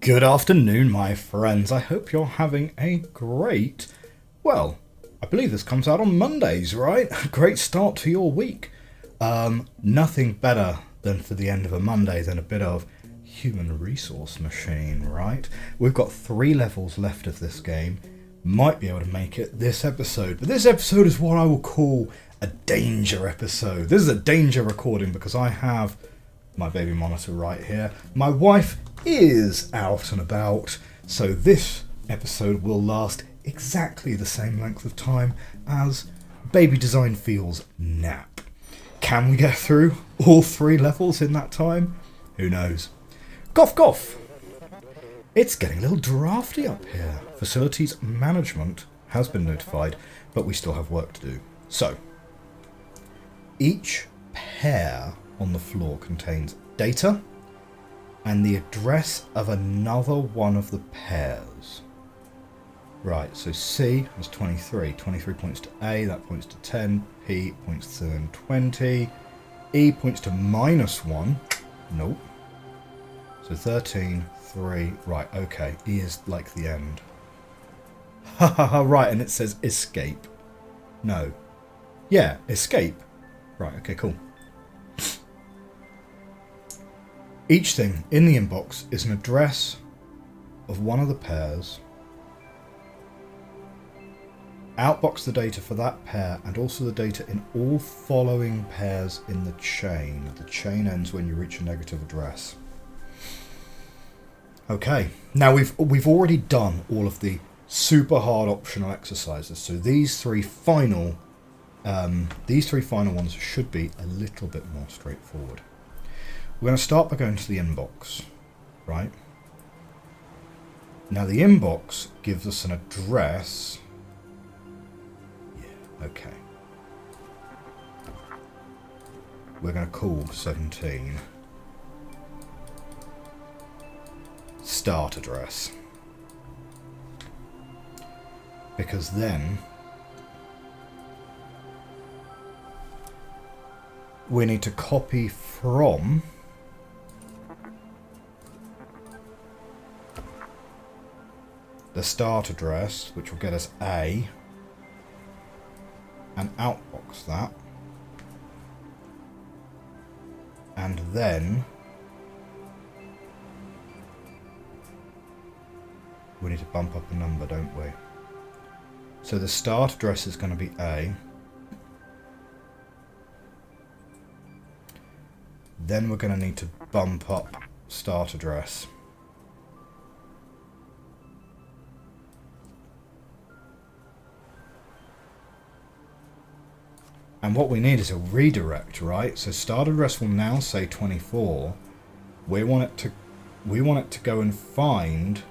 Good afternoon, my friends. I hope you're having a great, well, I believe this comes out on Mondays, right? A great start to your week. Nothing better than for the end of a Monday than a bit of human resource machine, right? We've got 3 levels left of this game. Might be able to make it this episode, but this episode is what I will call a danger episode. This is a danger recording because I have my baby monitor right here. My wife is out and about, so this episode will last exactly the same length of time as Baby Design Feels nap. Can we get through all 3 levels in that time? Who knows? Cough cough! It's getting a little drafty up here. Facilities management has been notified, but we still have work to do. So, each pair on the floor contains data and the address of another one of the pairs. Right, so C has 23. 23 points to A, that points to 10. P points to 20. E points to -1. Nope. So 13, 3. Right, okay. E is like the end. Ha ha ha, right, and it says escape. No. Yeah, escape. Right, okay, cool. Each thing in the inbox is an address of one of the pairs. Outbox the data for that pair and also the data in all following pairs in the chain. The chain ends when you reach a negative address. Okay, now we've already done all of the super hard optional exercises, so these three final ones should be a little bit more straightforward. We're going to start by going to the inbox, right? Now the inbox gives us an address. Yeah, okay. We're going to call 17 start address. Because then we need to copy from the start address, which will get us A, and outbox that, and then we need to bump up a number, don't we? So the start address is going to be A. Then we're going to need to bump up start address. And what we need is a redirect, right? So start address will now say 24. We want it to go and find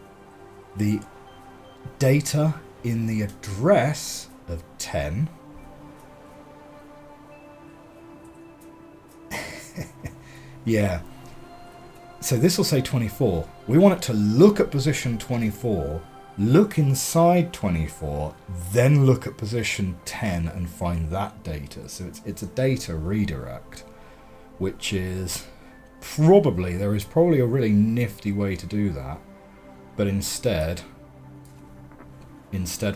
the data in the address of 10. Yeah. So this will say 24. We want it to look at position 24, look inside 24, then look at position 10 and find that data. So it's a data redirect, which is there is probably a really nifty way to do that. But instead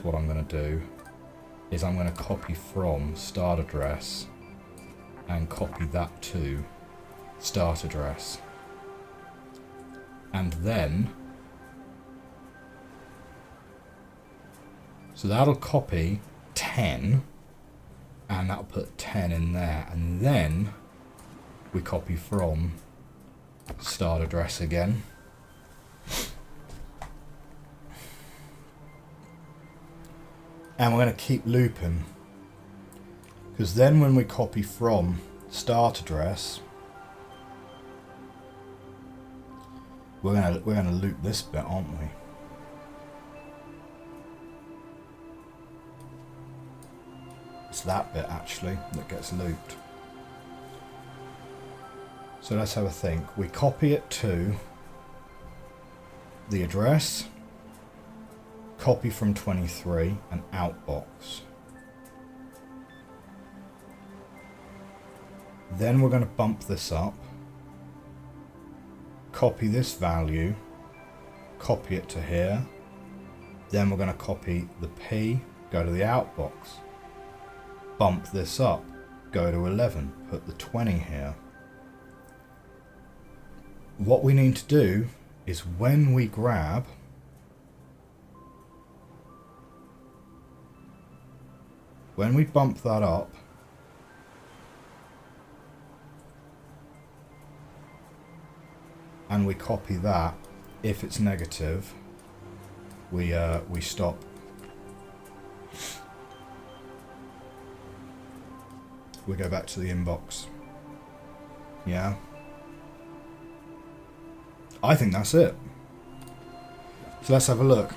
what I'm going to do is I'm going to copy from start address and copy that to start address. And then, so that'll copy 10 and that'll put 10 in there, and then we copy from start address again. And we're going to keep looping, because then when we copy from start address, we're going to loop this bit, aren't we? It's that bit actually that gets looped. So let's have a think. We copy it to the address, copy from 23 and outbox. Then we're going to bump this up, copy this value, copy it to here. Then we're going to copy the P, go to the outbox, bump this up, go to 11, put the 20 here. What we need to do is when we grab when we bump that up, and we copy that, if it's negative, we stop. We go back to the inbox. Yeah. I think that's it. So let's have a look.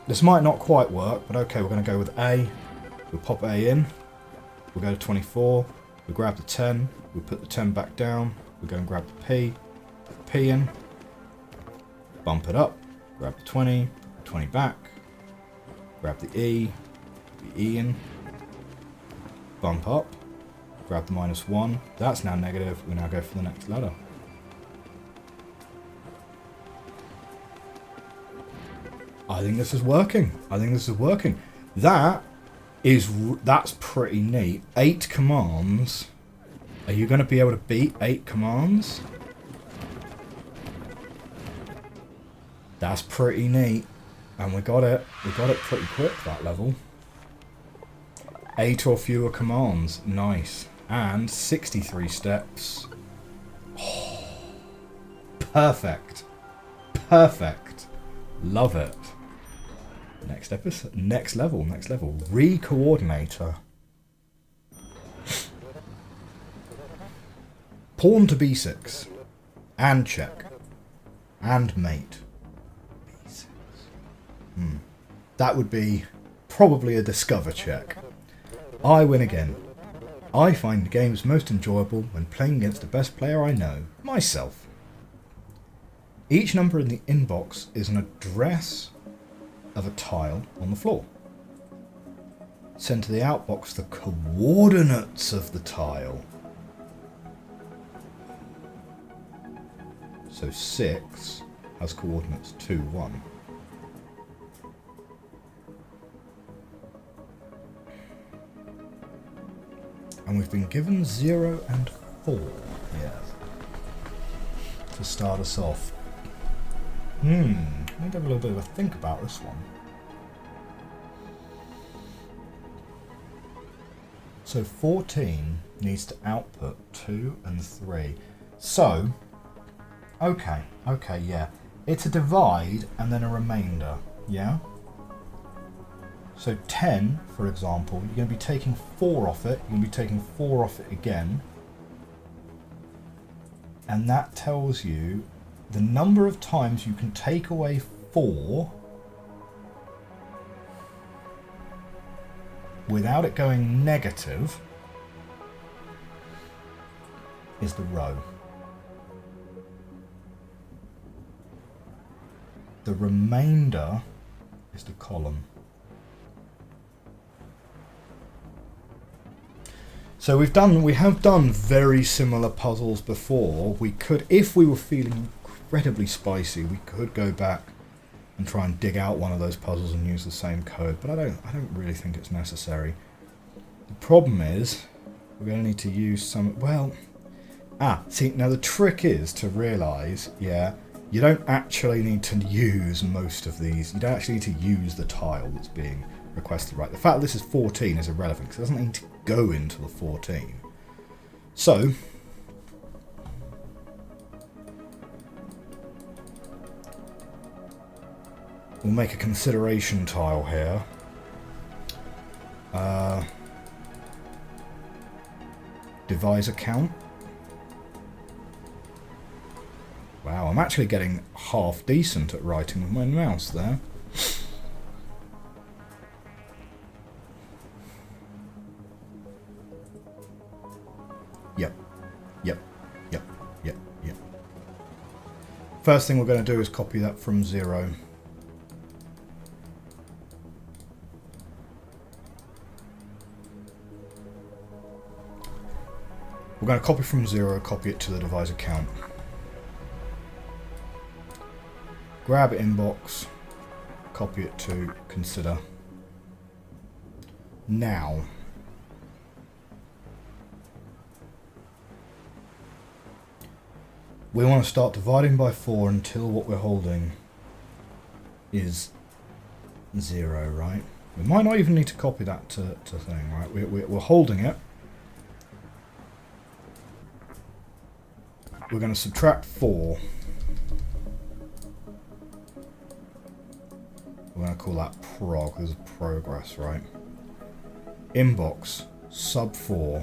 This might not quite work, but okay, we're going to go with A. We'll pop A in. We'll go to 24. We grab the 10. We put the 10 back down. We go and grab the P. Put the P in. Bump it up. Grab the 20. 20 back. Grab the E. Put the E in. Bump up. Grab the -1. That's now negative. We now go for the next letter. I think this is working. I think this is working. That's pretty neat. 8 commands. Are you going to be able to beat 8 commands? That's pretty neat. And we got it. We got it pretty quick, that level. 8 or fewer commands. Nice. And 63 steps. Oh, perfect. Perfect. Love it. Next episode. Next level. Next level. Re-coordinator. Pawn to b6. And check. And mate. b6. That would be probably a discover check. I win again. I find games most enjoyable when playing against the best player I know, myself. Each number in the inbox is an address of a tile on the floor. Send to the outbox the coordinates of the tile. So 6 has coordinates 2, 1. And we've been given 0 and 4 here to start us off. Let me have a little bit of a think about this one. So 14 needs to output 2 and 3. So, okay, yeah. It's a divide and then a remainder, yeah? So 10, for example, you're going to be taking 4 off it, you're going to be taking 4 off it again. And that tells you the number of times you can take away 4 without it going negative is the row. The remainder is the column. So we have done very similar puzzles before. We could, if we were feeling incredibly spicy, we could go back and try and dig out one of those puzzles and use the same code, but I don't really think it's necessary. The problem is we're going to need to use some, see, now the trick is to realise, yeah, you don't actually need to use most of these. You don't actually need to use the tile that's being requested, right? The fact that this is 14 is irrelevant because it doesn't need to go into the 14. So we'll make a consideration tile here. Divisor count. Wow, I'm actually getting half decent at writing with my mouse there. Yep. First thing we're going to do is copy that from 0. We're going to copy from 0, copy it to the divisor count. grab inbox, copy it to consider. Now, we want to start dividing by 4 until what we're holding is 0, right? We might not even need to copy that to thing, right? We're holding it. We're going to subtract 4. We're going to call that prog. There's progress, right? Inbox, sub 4.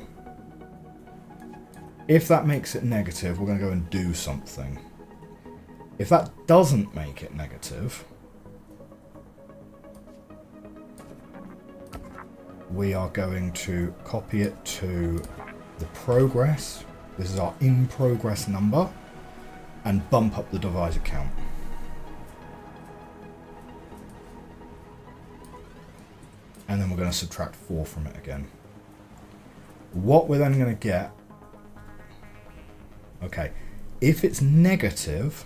If that makes it negative, we're going to go and do something. If that doesn't make it negative, we are going to copy it to the progress. This is our in progress number, and bump up the divisor count. And then we're going to subtract 4 from it again. What we're then going to get, okay, if it's negative,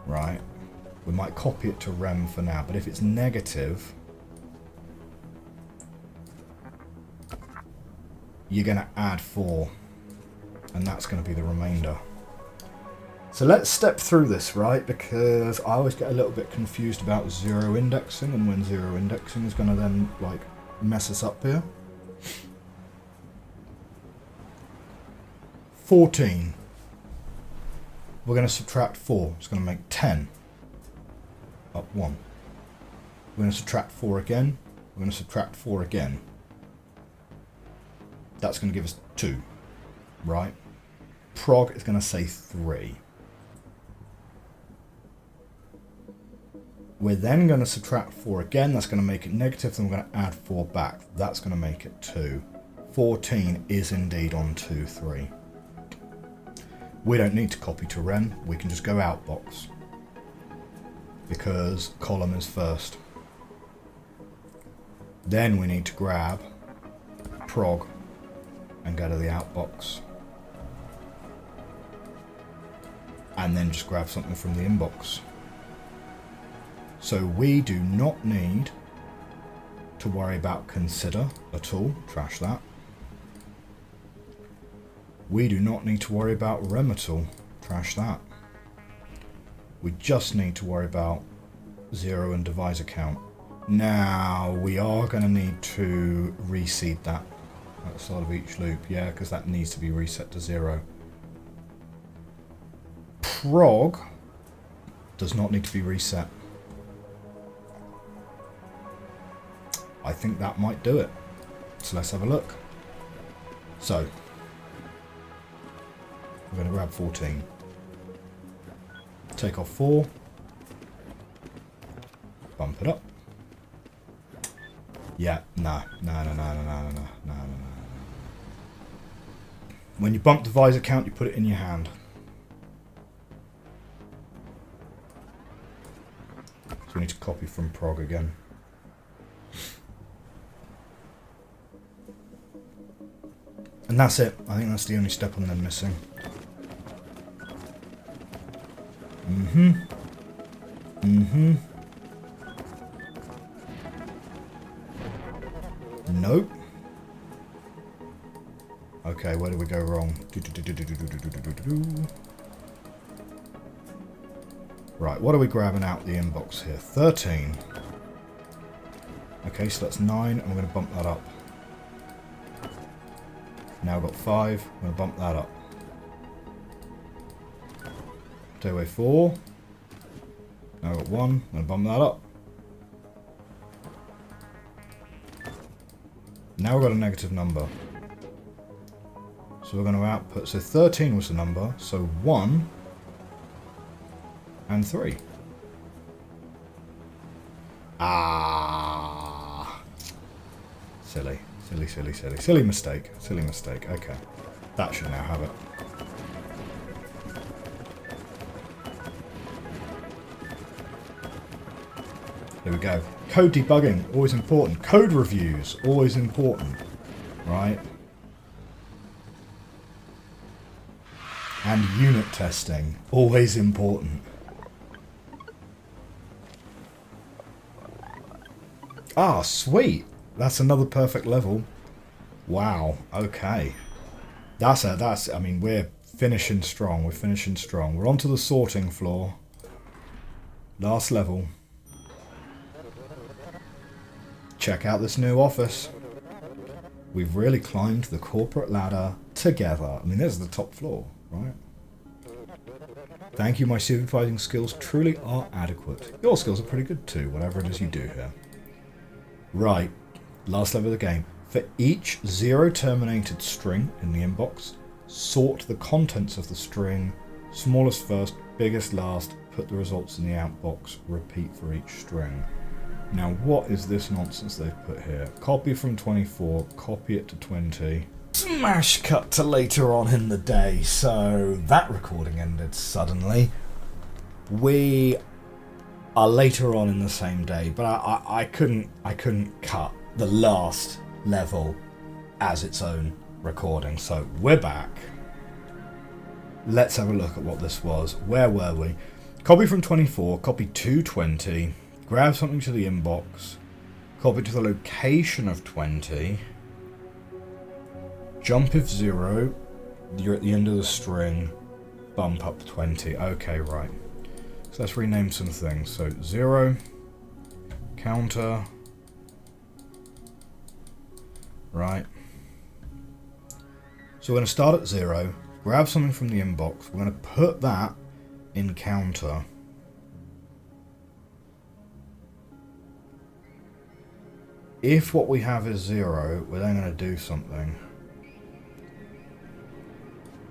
right, we might copy it to rem for now, but if it's negative, you're going to add 4, and that's going to be the remainder. So let's step through this, right, because I always get a little bit confused about 0 indexing and when 0 indexing is going to then, like, mess us up here. 14. We're going to subtract 4. It's going to make 10. Up 1. We're going to subtract 4 again. We're going to subtract 4 again. That's going to give us 2, right? Prog is going to say 3. We're then going to subtract 4 again. That's going to make it negative. Then we're going to add 4 back. That's going to make it 2. 14 is indeed on 2, 3. We don't need to copy to rem. We can just go outbox, because column is first. Then we need to grab prog and go to the outbox, and then just grab something from the inbox. So we do not need to worry about consider at all. Trash that. We do not need to worry about rem at all. Trash that. We just need to worry about 0 and divisor count. Now, we are going to need to reseed that at the start of each loop, yeah, because that needs to be reset to 0. Prog does not need to be reset. I think that might do it. So let's have a look. So, we're going to grab 14. Take off 4. Bump it up. Yeah, no. When you bump divisor count, you put it in your hand. So we need to copy from prog again. And that's it. I think that's the only step I'm then missing. Nope. Okay, where did we go wrong? Right, what are we grabbing out the inbox here? 13. Okay, so that's 9, and we're going to bump that up. Now we've got 5, I'm going to bump that up. Take away 4. Now we've got 1, I'm going to bump that up. Now we've got a negative number. So we're going to output, so 13 was the number, so 1 and 3. Ah. Silly mistake. Okay. That should now have it. There we go. Code debugging, always important. Code reviews, always important. Right? And unit testing, always important. Ah, sweet. That's another perfect level. Wow, okay. I mean, we're finishing strong. We're finishing strong. We're onto the sorting floor. Last level. Check out this new office. We've really climbed the corporate ladder together. I mean, this is the top floor, right? Thank you, my supervising skills truly are adequate. Your skills are pretty good too, whatever it is you do here. Right, last level of the game. For each zero terminated string in the inbox, sort the contents of the string, smallest first, biggest last, put the results in the outbox, repeat for each string. Now what is this nonsense they've put here? Copy from 24, copy it to 20. Smash cut to later on in the day, so that recording ended suddenly. We are later on in the same day, but I couldn't cut the last level as its own recording, so we're back. Let's have a look at what this was. Where were we? Copy from 24, copy to 20, grab something to the inbox, copy to the location of 20, jump if 0, you're at the end of the string, bump up 20. Okay, right. So let's rename some things. So 0, counter, right. So we're going to start at 0, grab something from the inbox, we're going to put that in counter. If what we have is 0, we're then going to do something.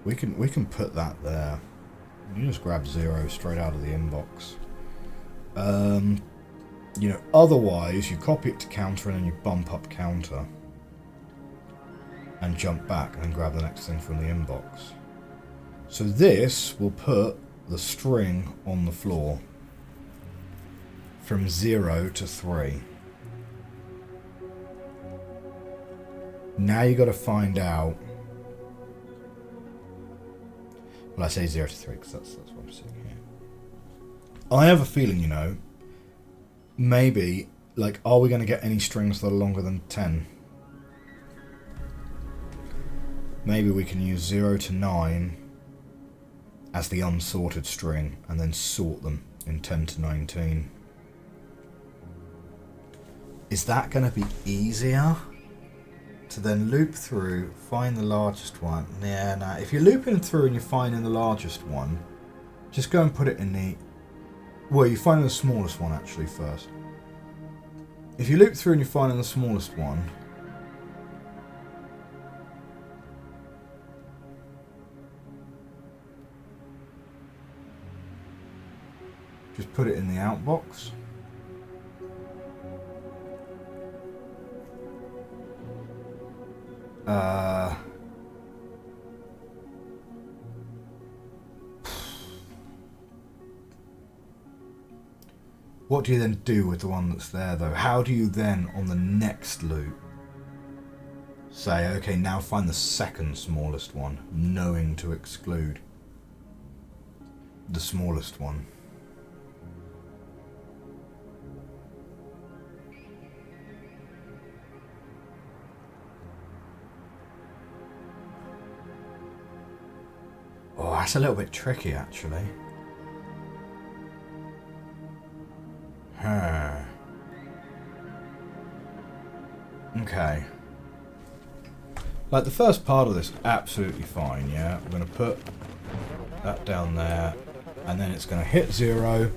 We can put that there. You just grab 0 straight out of the inbox. You know, otherwise you copy it to counter and then you bump up counter and jump back and grab the next thing from the inbox. So this will put the string on the floor from 0 to 3. Now you got to find out. Well, I say 0 to 3 because that's what I'm seeing here. I have a feeling, you know, maybe, like, are we going to get any strings that are longer than 10? Maybe we can use 0 to 9 as the unsorted string and then sort them in 10 to 19. Is that going to be easier? To then loop through, find the largest one. Yeah, nah. If you're looping through and you're finding the largest one, just go and put it in the... Well, you're finding the smallest one actually first. If you loop through and you're finding the smallest one, just put it in the outbox. What do you then do with the one that's there though? How do you then on the next loop say, okay, now find the second smallest one, knowing to exclude the smallest one? Oh, that's a little bit tricky, actually. Okay. Like, the first part of this, absolutely fine, yeah? We're going to put that down there, and then it's going to hit 0,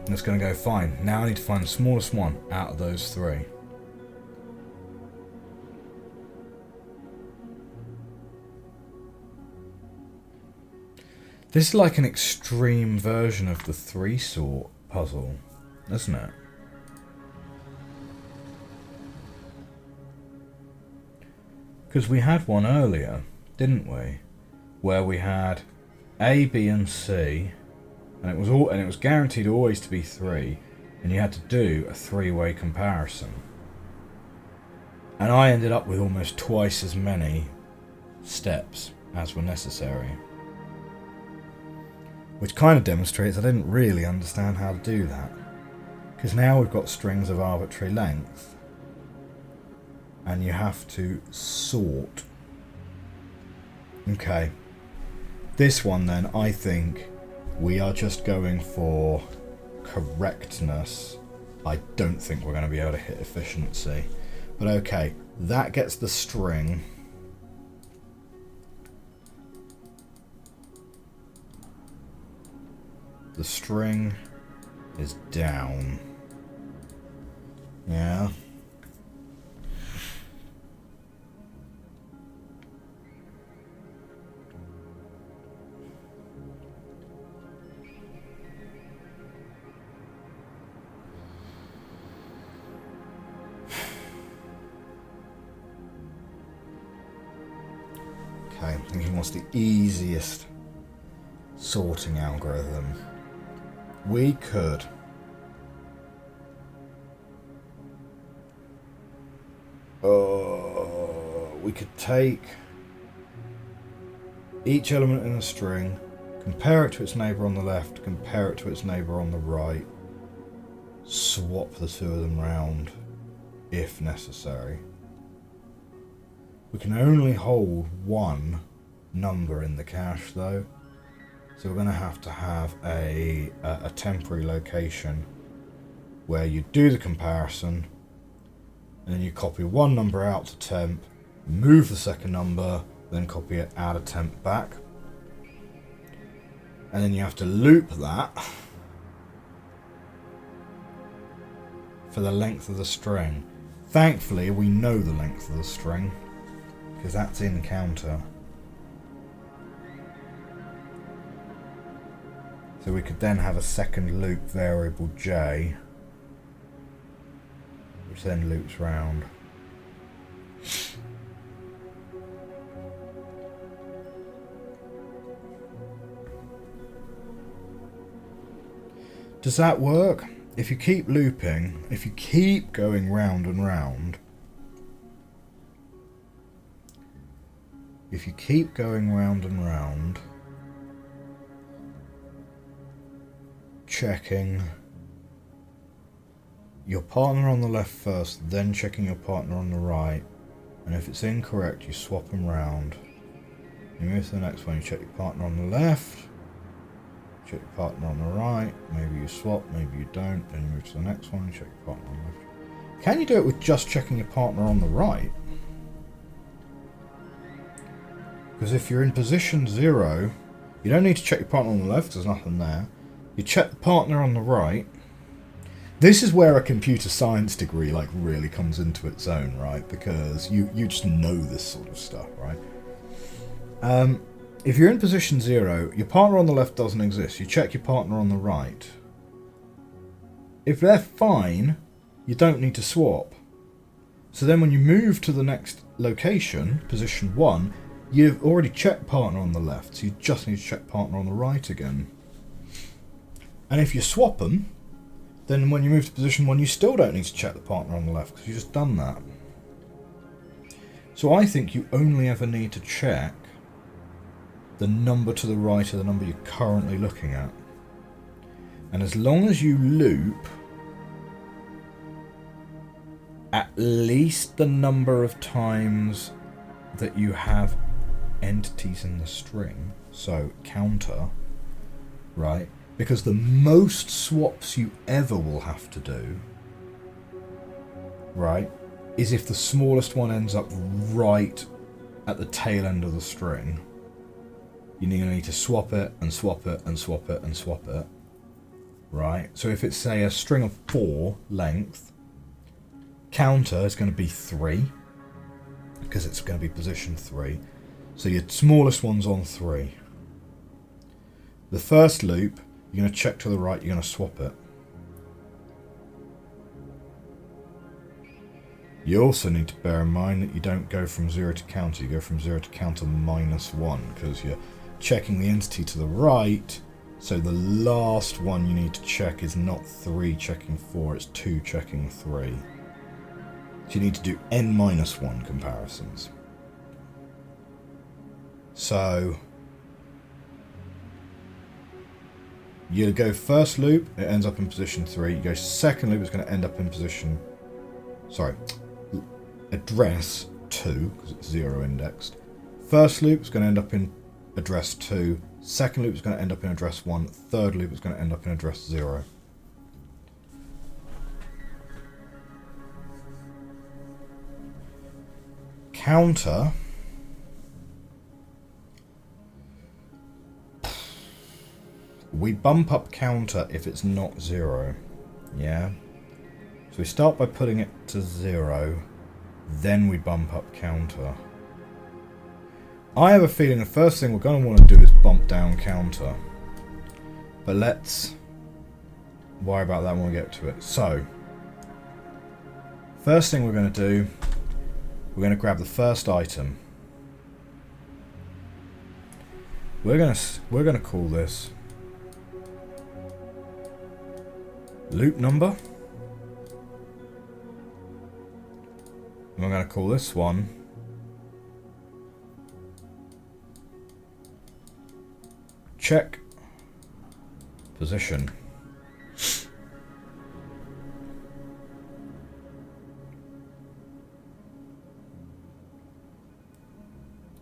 and it's going to go, fine. Now I need to find the smallest one out of those 3. This is like an extreme version of the 3-sort puzzle, isn't it? Because we had one earlier, didn't we? Where we had A, B, and C, and it was guaranteed always to be 3, and you had to do a 3-way comparison. And I ended up with almost twice as many steps as were necessary. Which kind of demonstrates I didn't really understand how to do that. Because now we've got strings of arbitrary length. And you have to sort. Okay. This one then, I think we are just going for correctness. I don't think we're going to be able to hit efficiency. But okay, that gets the string. The string is down. Yeah. Okay, I think he wants the easiest sorting algorithm. We could take each element in the string, compare it to its neighbour on the left, compare it to its neighbour on the right, swap the two of them round if necessary. We can only hold one number in the cache though, so we're going to have a temporary location where you do the comparison and then you copy one number out to temp, move the second number, then copy it, add a temp back, and then you have to loop that for the length of the string. Thankfully we know the length of the string because that's in counter. So we could then have a second loop variable j, which then loops round. Does that work? If you keep looping, if you keep going round and round, if you keep going round and round, checking your partner on the left first, then checking your partner on the right, and if it's incorrect you swap them round. You move to the next one, you check your partner on the left, check your partner on the right, maybe you swap, maybe you don't, then you move to the next one, check your partner on the left. Can you do it with just checking your partner on the right? Because if you're in position 0, you don't need to check your partner on the left, there's nothing there. You check the partner on the right. This is where a computer science degree like really comes into its own, right? Because you just know this sort of stuff, right? If you're in position 0, your partner on the left doesn't exist. You check your partner on the right. If they're fine, you don't need to swap. So then when you move to the next location, position 1, you've already checked partner on the left, so you just need to check partner on the right again. And if you swap them, then when you move to position 1, you still don't need to check the partner on the left because you've just done that. So I think you only ever need to check the number to the right of the number you're currently looking at. And as long as you loop at least the number of times that you have entities in the string, so counter, right? Because the most swaps you ever will have to do, right, is if the smallest one ends up right at the tail end of the string. You're going to need to swap it and swap it and swap it and swap it, right? So if it's, say, a string of 4 length, counter is going to be 3, because it's going to be position 3. So your smallest one's on 3. The first loop, you're going to check to the right, you're going to swap it. You also need to bear in mind that you don't go from 0 to counter, you go from 0 to counter -1, because you're checking the entity to the right, so the last one you need to check is not 3 checking 4, it's 2 checking 3. So you need to do n-1 comparisons. So You go first loop, it ends up in position 3. You go second loop, it's going to end up in position... Sorry. Address 2, because it's 0 indexed. First loop is going to end up in address 2. Second loop is going to end up in address 1. Third loop is going to end up in address 0. Counter... We bump up counter if it's not 0. Yeah? So we start by putting it to 0, then we bump up counter. I have a feeling the first thing we're going to want to do is bump down counter. But let's worry about that when we get to it. So, first thing we're going to do, we're going to grab the first item. We're going to call this loop number. And we're going to call this one check position.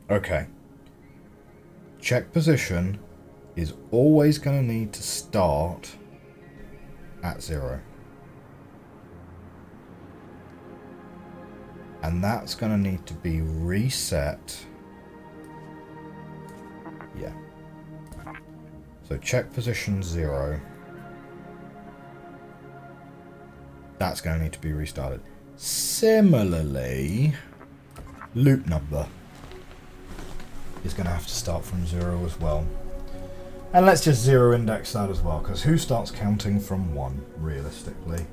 Okay. Check position is always going to need to start at 0. And that's going to need to be reset. Yeah. So check position 0. That's going to need to be restarted. Similarly, loop number is going to have to start from 0 as well. And let's just 0 index that as well, because who starts counting from 1, realistically?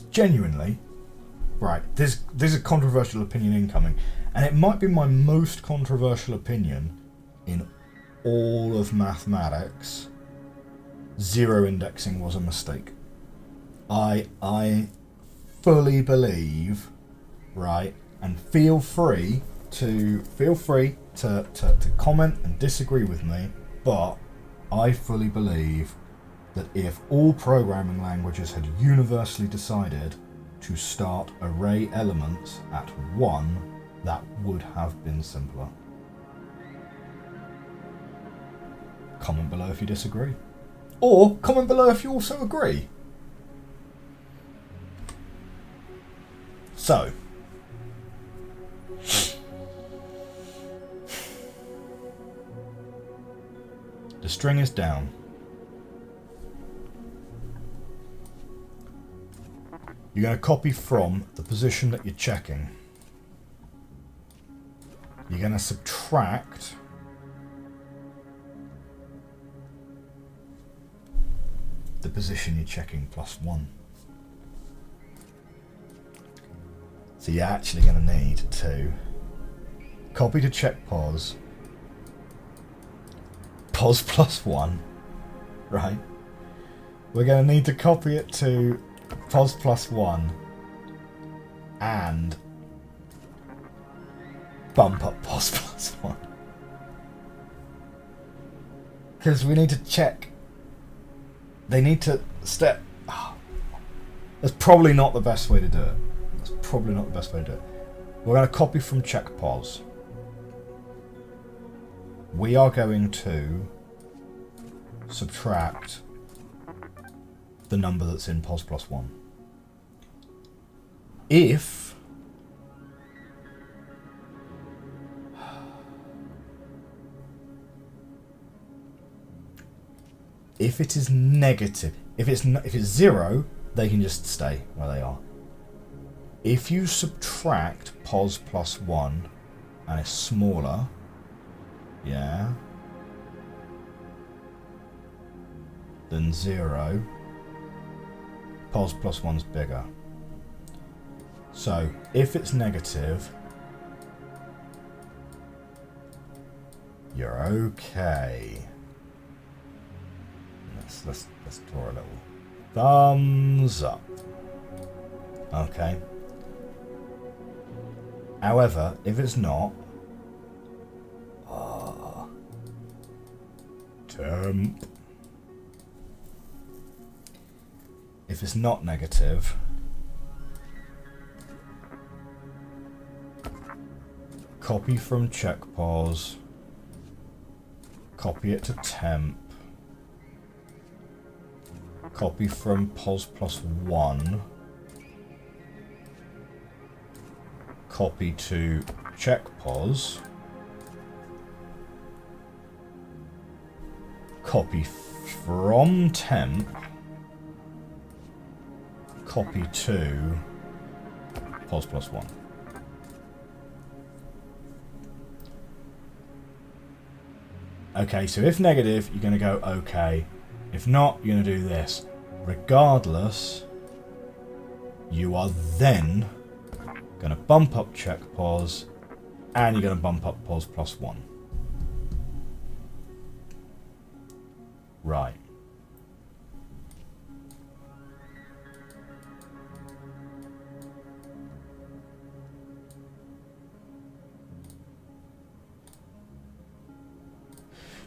Genuinely. Right, this is a controversial opinion incoming, and it might be my most controversial opinion in all of mathematics. 0 indexing was a mistake. I fully believe, right, and feel free to comment and disagree with me, but I fully believe that if all programming languages had universally decided to start array elements at 1, that would have been simpler. Comment below if you disagree. Or comment below if you also agree. So, the string is down. You're going to copy from the position that you're checking. You're going to subtract the position you're checking plus 1. So you're actually going to need to copy to check pos plus 1, right? We're going to need to copy it to pos plus 1 and bump up pos plus 1. Because we need to check. They need to step. Oh, that's probably not the best way to do it. That's probably not the best way to do it. We're going to copy from check pos. We are going to subtract the number that's in pos plus 1. If it is negative, if it's 0, they can just stay where they are. If you subtract pos plus 1 and it's smaller, yeah, than 0, pos plus 1's bigger. So if it's negative, you're okay. Let's draw a little thumbs up. Okay. However, if it's not, temp. If it's not negative, copy from check pos, copy it to temp, copy from pos +1, copy to check pos, copy from temp, copy to pos +1. Okay, so if negative, you're going to go okay. If not, you're going to do this. Regardless, you are then going to bump up check pos, and you're going to bump up pos +1. Right.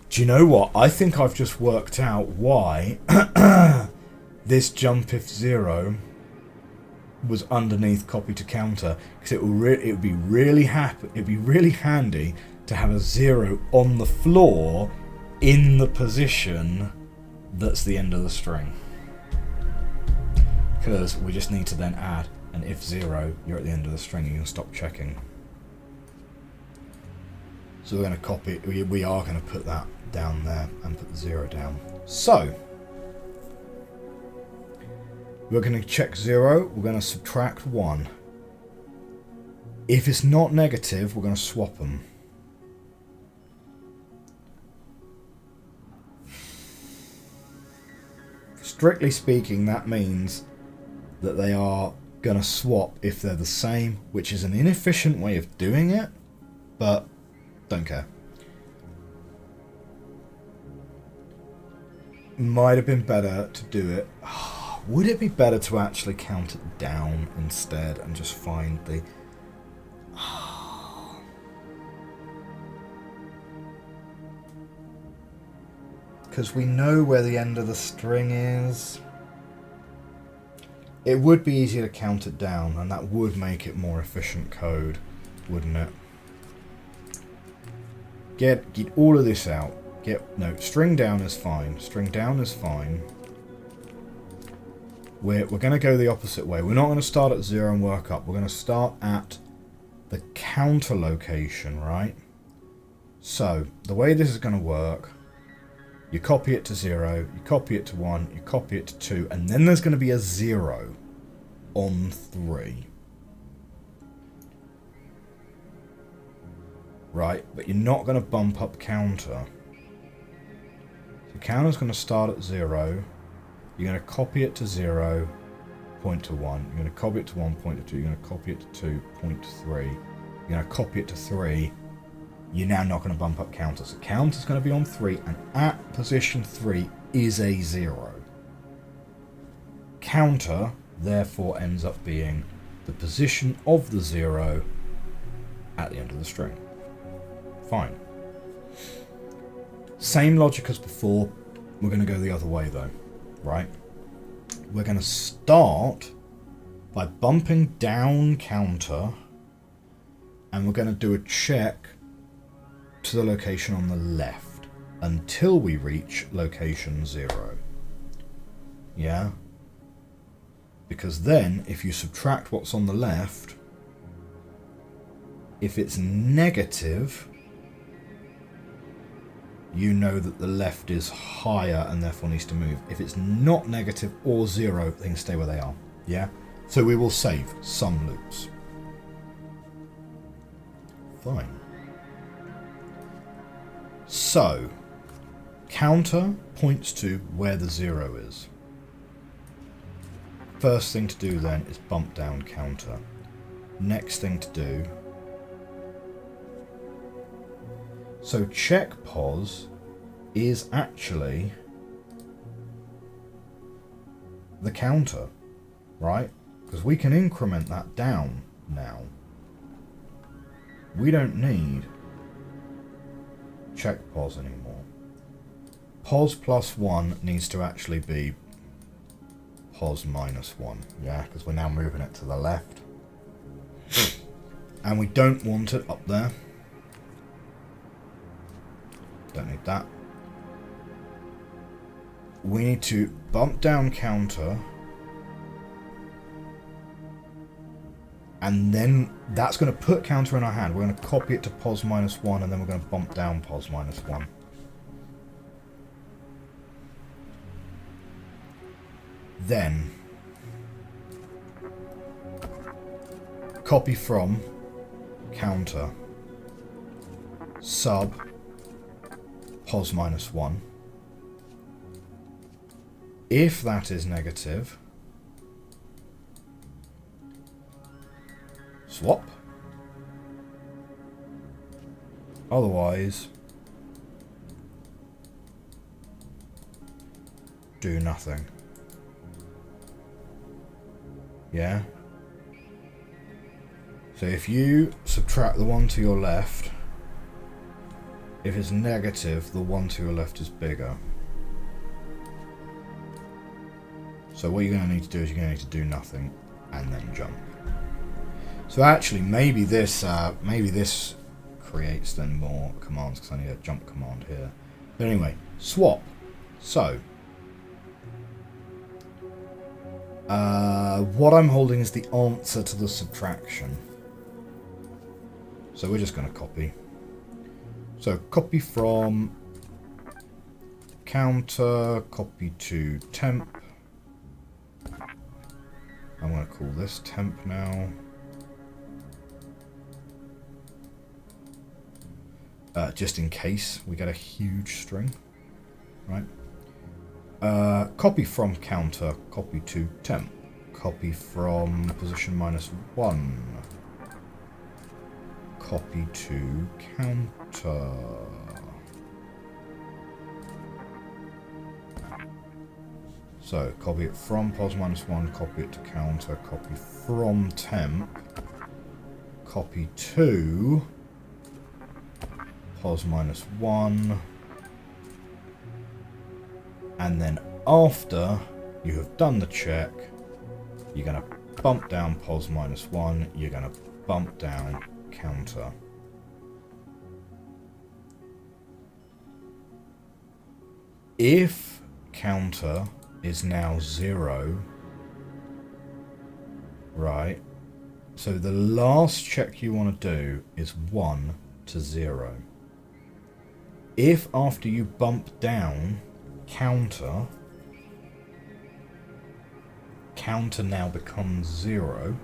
Do you know what? I think I've just worked out why this jump if 0 was underneath copy to counter, because it would be really handy to have a 0 on the floor in the position that's the end of the string. Because we just need to then add an if 0, you're at the end of the string, you can stop checking. So we're going to copy, we are going to put that down there and put the 0 down. So we're going to check 0, we're going to subtract 1. If it's not negative, we're going to swap them. Strictly speaking, that means that they are going to swap if they're the same, which is an inefficient way of doing it, but don't care. Might have been better to do it. Would it be better to actually count it down instead and just find the... Because we know where the end of the string is. It would be easier to count it down, and that would make it more efficient code, wouldn't it? Get all of this out. No, string down is fine. String down is fine. We're going to go the opposite way. We're not going to start at 0 and work up. We're going to start at the counter location, right? So, the way this is going to work, you copy it to 0, you copy it to 1, you copy it to 2, and then there's going to be a 0 on 3. Right, but you're not going to bump up counter. The counter's going to start at 0. You're going to copy it to 0, point to 1. You're going to copy it to 1, point to 2. You're going to copy it to 2, point to 3. You're going to copy it to 3. You're now not going to bump up counter. So counter's going to be on 3, and at position 3 is a 0. Counter, therefore, ends up being the position of the 0 at the end of the string. Fine. Same logic as before. We're going to go the other way though, right? We're going to start by bumping down counter, and we're going to do a check to the location on the left until we reach location 0. Yeah? Because then, if you subtract what's on the left, if it's negative, you know that the left is higher and therefore needs to move. If it's not negative or 0, things stay where they are. Yeah? So we will save some loops. Fine. So, counter points to where the 0 is. First thing to do then is bump down counter. Next thing to do... So check pos is actually the counter, right? Because we can increment that down now. We don't need check pos anymore. pos plus 1 needs to actually be pos minus 1. Yeah, because we're now moving it to the left. And we don't want it up there. Don't need that. We need to bump down counter. And then that's going to put counter in our hand. We're going to copy it to pos minus 1, and then we're going to bump down pos minus 1. Then copy from counter sub pos minus 1. If that is negative, swap. Otherwise, do nothing. Yeah? So if you subtract the one to your left, if it's negative, the one to your left is bigger. So what you're going to need to do is you're going to need to do nothing and then jump. So actually, maybe this creates then more commands, because I need a jump command here. But anyway, swap. So what I'm holding is the answer to the subtraction. So we're just going to copy. So copy from counter, copy to temp. I'm going to call this temp now. Just in case we get a huge string, right? Copy from counter, copy to temp. Copy from position minus 1. Copy to counter. So copy it from pos minus 1, copy it to counter, copy from temp, copy to pos minus 1, and then after you have done the check, you're going to bump down pos minus 1, you're going to bump down counter. If counter is now 0, right, so the last check you want to do is 1 to 0. If after you bump down counter now becomes 0,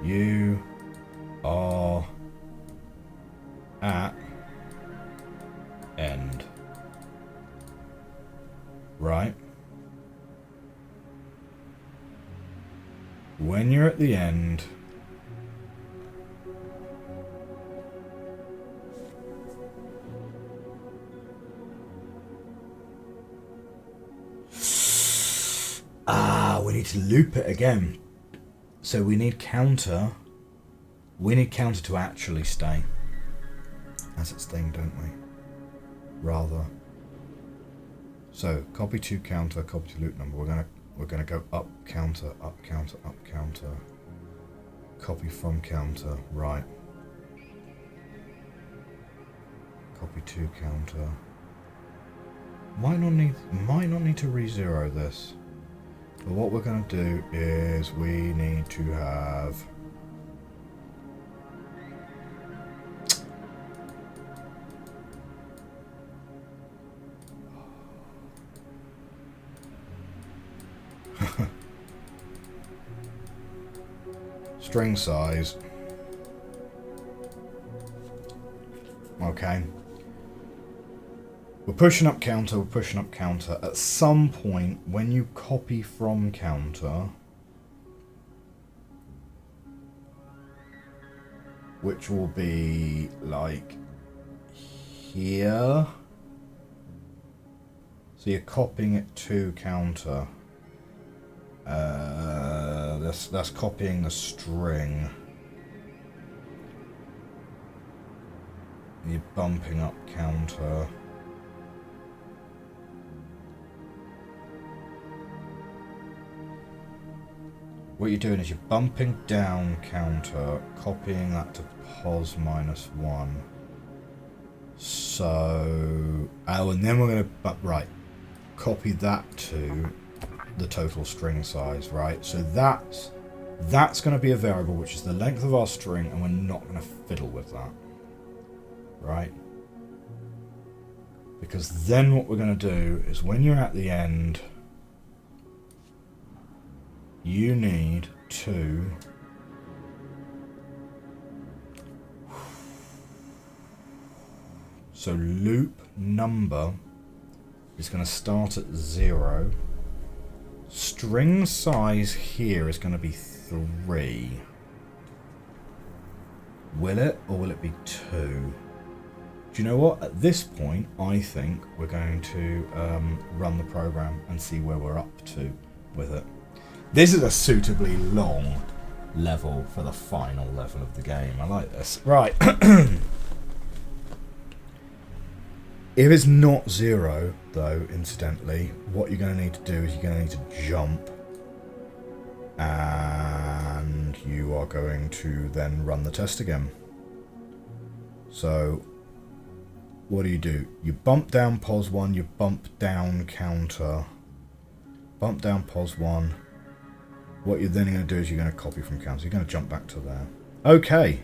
you are at end, right? When you're at the end, we need to loop it again. So we need counter to actually stay as its thing, don't we? Rather. So copy to counter, copy to loop number. We're gonna go up counter, up counter, up counter. Copy from counter, right. Copy to counter. Might not need to re-zero this. But what we're gonna do is we need to have string size. Okay. We're pushing up counter, we're pushing up counter. At some point, when you copy from counter, which will be like here. So you're copying it to counter. That's copying the string. You're bumping up counter. What you're doing is you're bumping down counter, copying that to pos -1. So, oh, and then we're going to, right, copy that to the total string size, right? So that's going to be a variable, which is the length of our string, and we're not going to fiddle with that, right? Because then what we're going to do is when you're at the end, you need to so loop number is going to start at 0. String size here is going to be 3. Will it, or will it be 2? Do you know what? At this point, I think we're going to run the program and see where we're up to with it. This is a suitably long level for the final level of the game. I like this. Right. If it's not 0, though, incidentally, what you're going to need to do is you're going to need to jump. And you are going to then run the test again. So, what do? You bump down pos 1, you bump down counter. Bump down pos 1. What you're then going to do is you're going to copy from counter. You're going to jump back to there. Okay.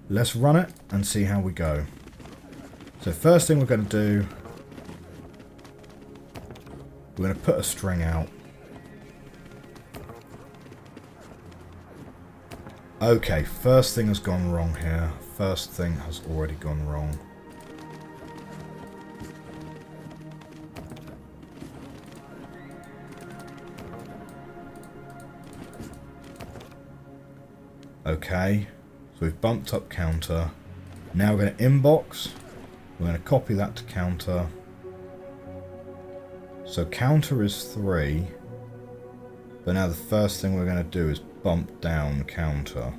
Let's run it and see how we go. So first thing we're going to do, we're going to put a string out. Okay, first thing has gone wrong here. First thing has already gone wrong. Okay, so we've bumped up counter. Now we're going to inbox. We're going to copy that to counter. So counter is 3. But now the first thing we're going to do is bump down counter.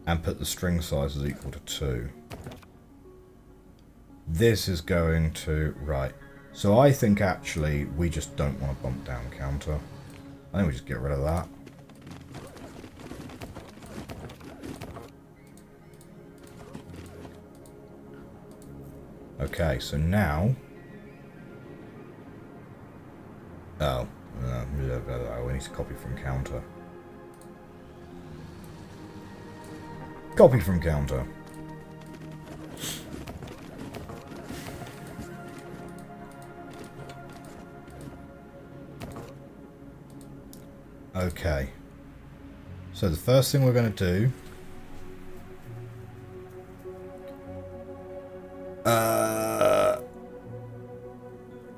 And put the string size as equal to 2. This is going to... Right. So I think actually we just don't want to bump down counter. I think we just get rid of that. Okay, so now... Oh, we need to copy from counter. Copy from counter. Okay. So the first thing we're going to do...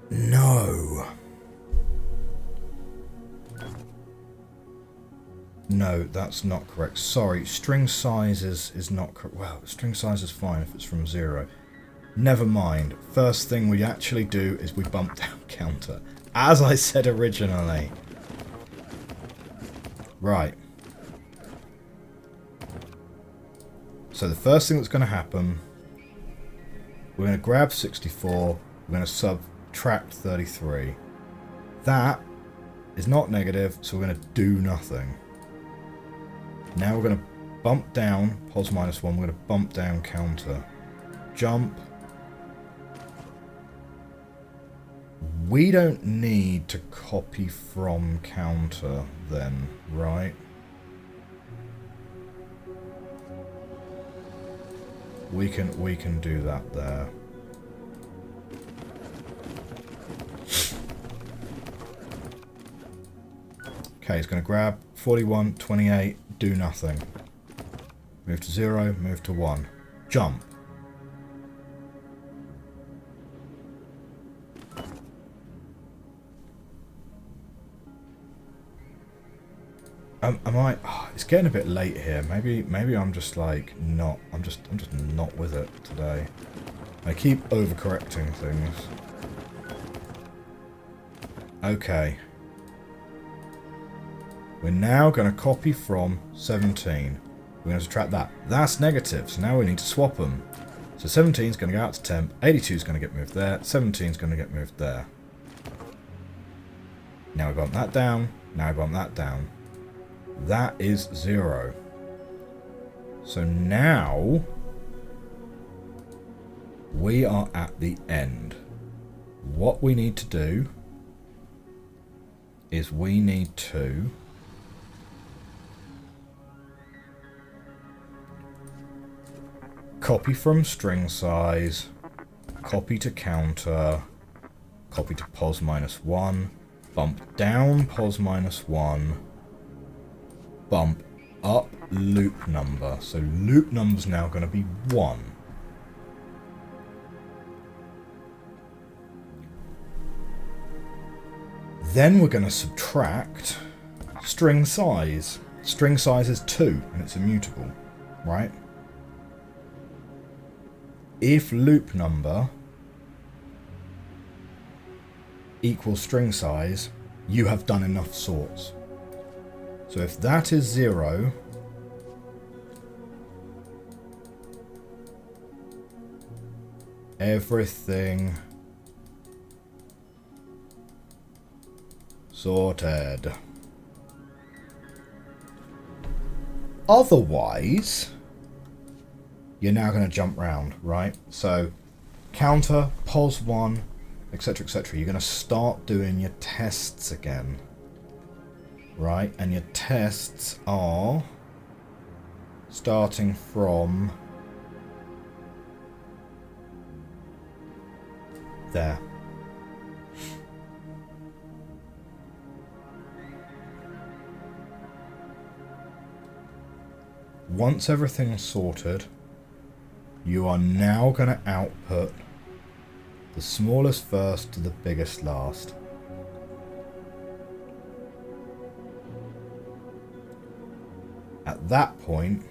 No. No, that's not correct. Sorry, string size is not correct. Well, string size is fine if it's from 0. Never mind. First thing we actually do is we bump down counter. As I said originally. Right. So the first thing that's going to happen, we're going to grab 64, we're going to subtract 33. That is not negative, so we're going to do nothing. Now we're going to bump down pos -1, we're going to bump down counter. Jump. We don't need to copy from counter then, right? We can do that there. Okay, it's going to grab 41, 28, do nothing. Move to 0, move to 1. Jump. Am I? Oh, it's getting a bit late here. Maybe I'm just like not. I'm just not with it today. I keep overcorrecting things. Okay. We're now going to copy from 17. We're going to subtract that. That's negative, so now we need to swap them. So 17 is going to go out to temp, 82 is going to get moved there, 17 is going to get moved there. Now we bump that down, now we bump that down. That is 0. So now we are at the end. What we need to do is we need to copy from string size, copy to counter, copy to pos -1, bump down pos -1, bump up loop number. So loop number is now going to be 1. Then we're going to subtract string size. String size is 2 and it's immutable, right? If loop number equals string size, you have done enough sorts. So if that is 0, everything sorted. Otherwise, you're now going to jump round, right? So counter, pos 1, etc, etc. You're going to start doing your tests again, right? And your tests are starting from there. Once everything's sorted, you are now going to output the smallest first to the biggest last. At that point,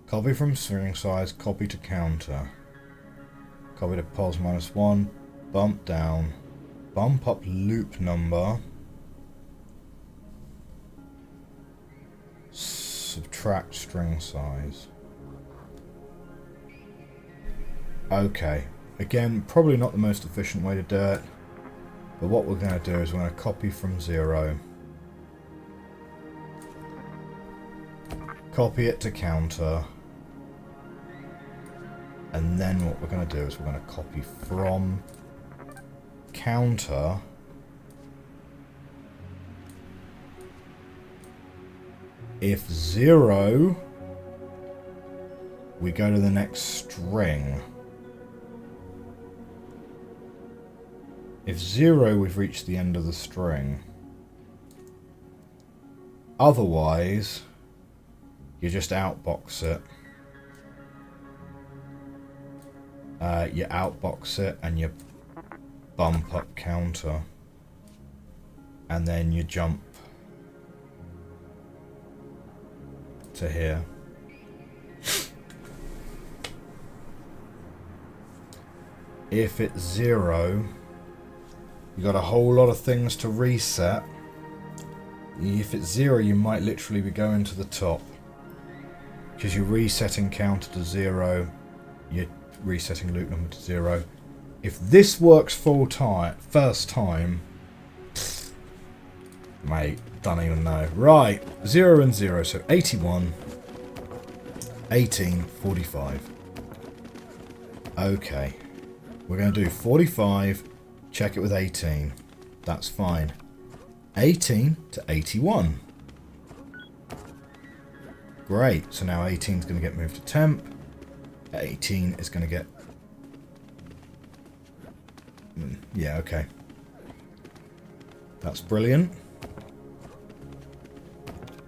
copy from string size, copy to counter, copy to pos -1, bump down, bump up loop number, subtract string size. Okay, again, probably not the most efficient way to do it, but what we're going to do is we're going to copy from 0, copy it to counter, and then what we're going to do is we're going to copy from counter if 0, we go to the next string. If 0, we've reached the end of the string. Otherwise, you just outbox it. You outbox it and you bump up counter. And then you jump to here. If it's 0, you got a whole lot of things to reset. If it's 0, you might literally be going to the top, because you're resetting counter to 0, you're resetting loop number to 0. If this works first time, mate, don't even know. Right, 0 and 0, so 81, 18, 45. Okay, we're going to do 45, check it with 18. That's fine. 18 to 81. Great, so now 18 is going to get moved to temp. 18 is going to get... yeah, okay. That's brilliant.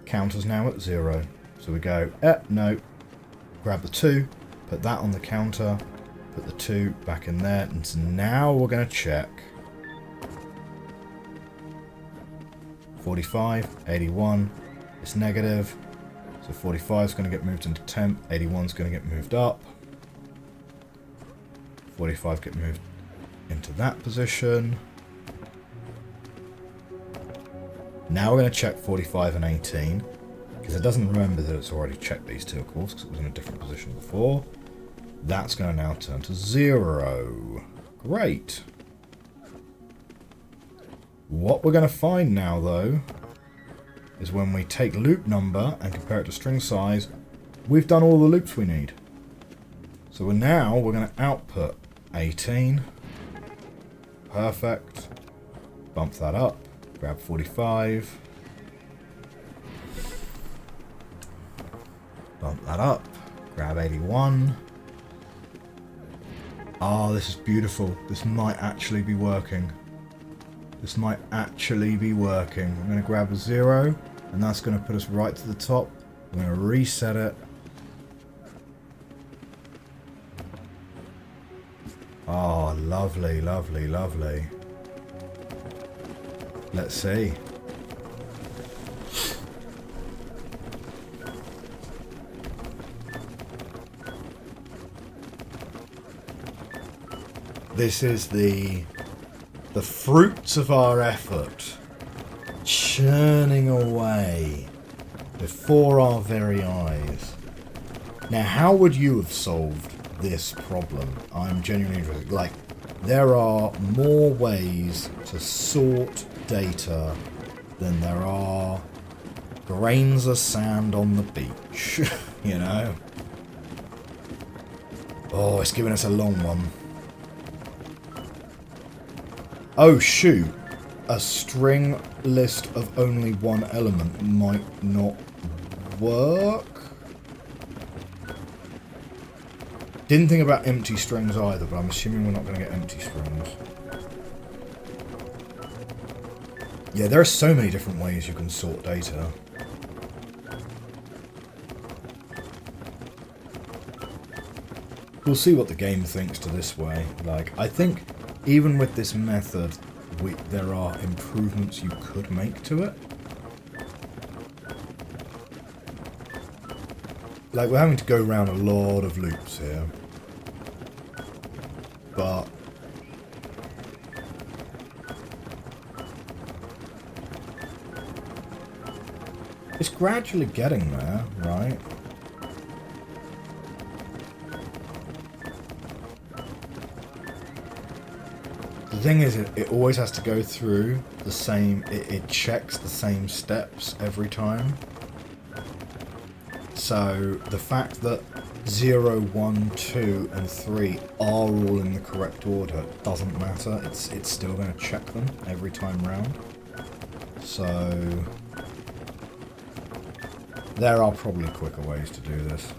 Counter's now at 0. So we go, no. Grab the 2, put that on the counter, put the 2 back in there, and so now we're going to check. 45, 81, it's negative. So 45 is going to get moved into temp, 81 is going to get moved up. 45 get moved into that position. Now we're going to check 45 and 18, because it doesn't remember that it's already checked these two, of course, because it was in a different position before. That's going to now turn to 0. Great. What we're going to find now, though, is when we take loop number and compare it to string size, we've done all the loops we need. So we're going to output 18. Perfect. Bump that up. Grab 45. Bump that up. Grab 81. Oh, this is beautiful. This might actually be working. This might actually be working. I'm going to grab a 0, and that's going to put us right to the top. I'm going to reset it. Oh, lovely, lovely, lovely. Let's see. This is the fruits of our effort churning away before our very eyes. Now, how would you have solved this problem? I'm genuinely interested. Like, there are more ways to sort data than there are grains of sand on the beach, you know? Oh, it's giving us a long one. Oh, shoot. A string list of only one element might not work. Didn't think about empty strings either, but I'm assuming we're not going to get empty strings. Yeah, there are so many different ways you can sort data. We'll see what the game thinks to this way. Like, I think even with this method, there are improvements you could make to it. Like, we're having to go around a lot of loops here. But it's gradually getting there, right? The thing is, it always has to go through the same, it checks the same steps every time. So the fact that 0, 1, 2 and 3 are all in the correct order doesn't matter. It's still going to check them every time round. So there are probably quicker ways to do this.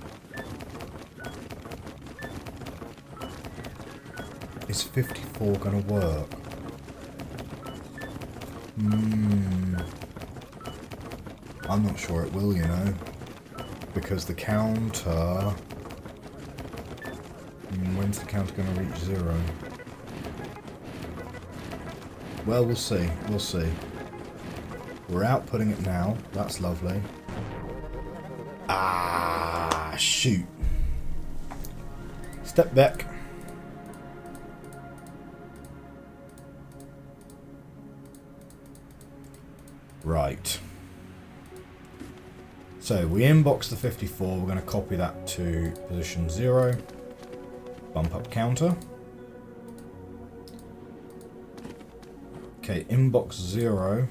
Is 54 going to work? I'm not sure it will, you know. Because the counter... when's the counter going to reach 0? Well, we'll see. We'll see. We're outputting it now. That's lovely. Ah, shoot. Step back. Right. So we inbox the 54, we're going to copy that to position 0, bump up counter. Okay, inbox 0.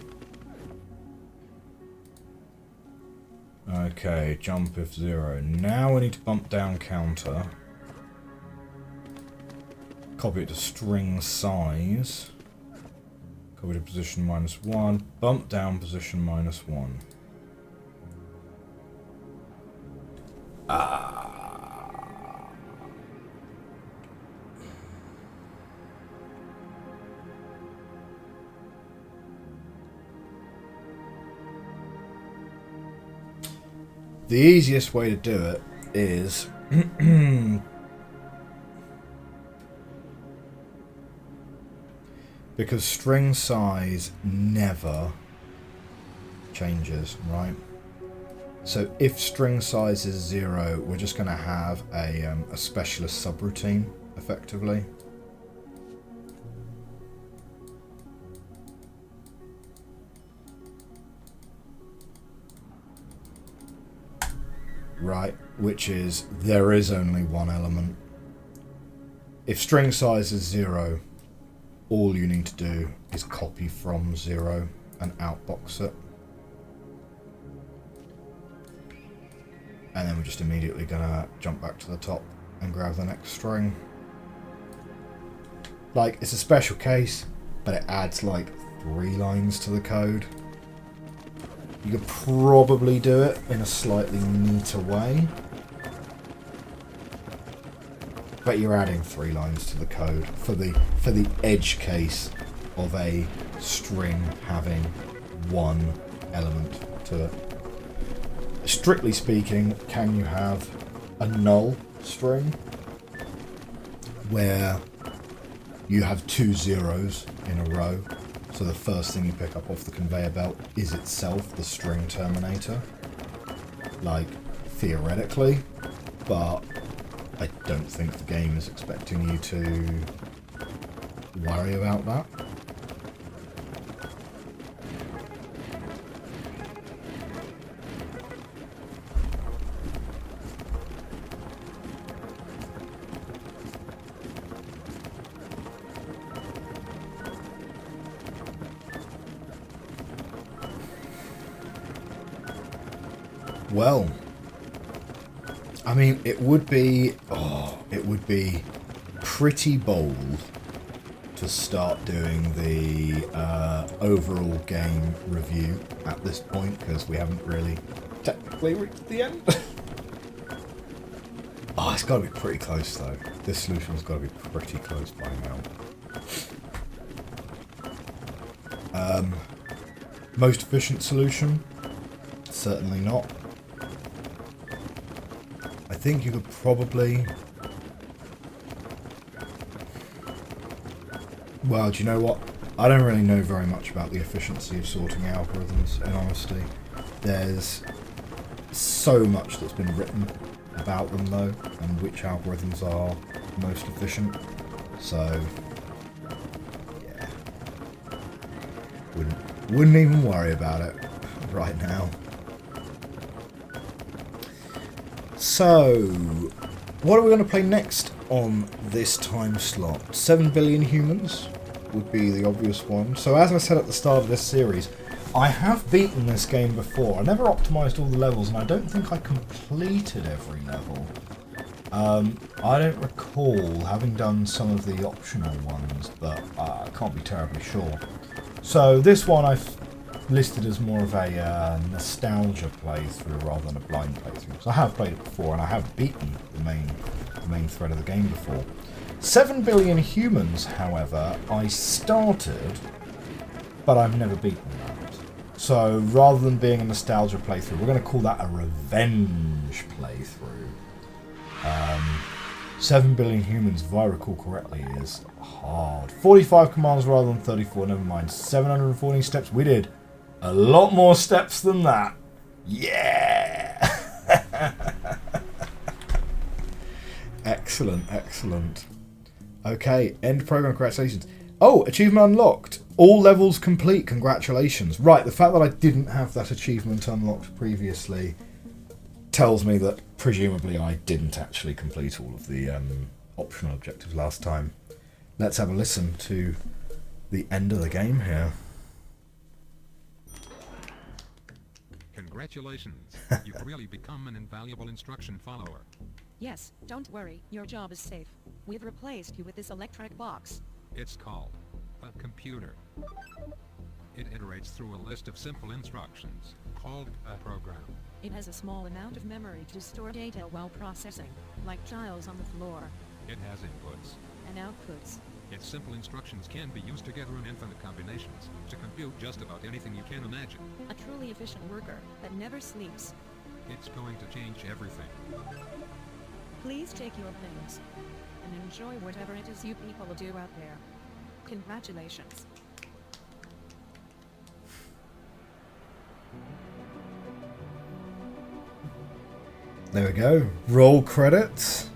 Okay, jump if 0. Now we need to bump down counter. Copy it to string size. Copy to position -1, bump down position -1. The easiest way to do it is because string size never changes, right? So if string size is 0, we're just going to have a specialist subroutine, effectively. right? Which is, there is only one element. If string size is 0, all you need to do is copy from 0 and outbox it. And then we're just immediately going to jump back to the top and grab the next string. Like, it's a special case, but it adds like 3 lines to the code. You could probably do it in a slightly neater way, but you're adding 3 lines to the code for the edge case of a string having 1 element to it. Strictly speaking, can you have a null string where you have 2 zeros in a row, so the first thing you pick up off the conveyor belt is itself the string terminator? Like, theoretically, but I don't think the game is expecting you to worry about that. Well, I mean, it would be pretty bold to start doing the overall game review at this point, because we haven't really technically reached the end. Oh, it's got to be pretty close though. This solution's got to be pretty close by now. Most efficient solution? Certainly not. I think you could probably... Well, do you know what? I don't really know very much about the efficiency of sorting algorithms, in honesty. There's so much that's been written about them, though, and which algorithms are most efficient. So, yeah. Wouldn't even worry about it right now. So, what are we going to play next on this time slot? 7 Billion Humans would be the obvious one. So as I said at the start of this series, I have beaten this game before. I never optimised all the levels, and I don't think I completed every level. I don't recall having done some of the optional ones, but I can't be terribly sure. So this one I've listed as more of a nostalgia playthrough rather than a blind playthrough, because I have played it before and I have beaten the main thread of the game before. 7 Billion Humans, however, I started, but I've never beaten that. So rather than being a nostalgia playthrough, we're going to call that a revenge playthrough. 7 Billion Humans, if I recall correctly, is hard. 45 commands rather than 34, never mind. 714 steps. We did a lot more steps than that. Yeah! Excellent, excellent. Okay, end program, congratulations. Oh, achievement unlocked. All levels complete, congratulations. Right, the fact that I didn't have that achievement unlocked previously tells me that presumably I didn't actually complete all of the optional objectives last time. Let's have a listen to the end of the game here. Congratulations. You've really become an invaluable instruction follower. Yes, don't worry, your job is safe. We've replaced you with this electric box. It's called a computer. It iterates through a list of simple instructions, called a program. It has a small amount of memory to store data while processing, like tiles on the floor, It has inputs. and outputs. Its simple instructions can be used to gather in infinite combinations, to compute just about anything you can imagine. A truly efficient worker that never sleeps. It's going to change everything. Please take your things and enjoy whatever it is you people do out there. Congratulations. There we go. Roll credits.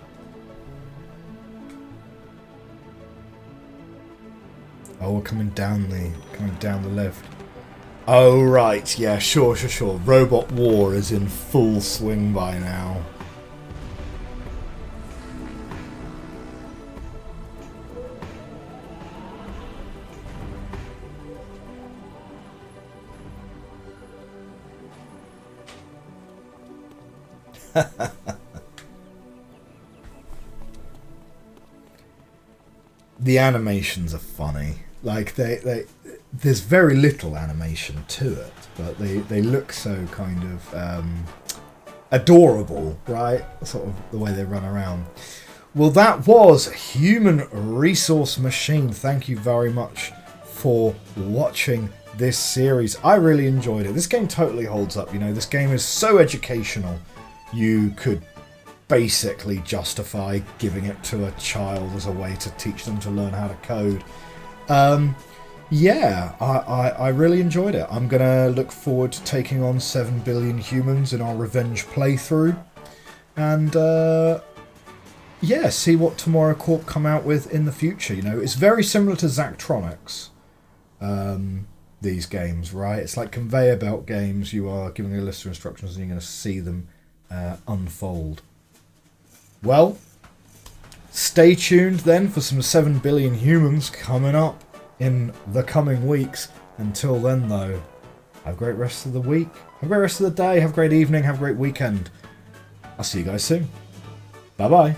Oh, we're coming down the left. Oh, right. Yeah, sure. Robot War is in full swing by now. The animations are funny. Like, there's very little animation to it, but they look so kind of adorable, right? Sort of the way they run around. Well, that was Human Resource Machine. Thank you very much for watching this series. I really enjoyed it. This game totally holds up. You know, this game is so educational. You could basically justify giving it to a child as a way to teach them to learn how to code. Yeah, I really enjoyed it. I'm going to look forward to taking on 7 billion humans in our revenge playthrough. And, yeah, see what Tomorrow Corp come out with in the future. You know, it's very similar to Zachtronics, these games, right? It's like conveyor belt games. You are giving a list of instructions and you're going to see them unfold. Well, stay tuned then for some 7 billion humans coming up in the coming weeks. Until then, though, have a great rest of the week. Have a great rest of the day. Have a great evening. Have a great weekend. I'll see you guys soon. Bye-bye.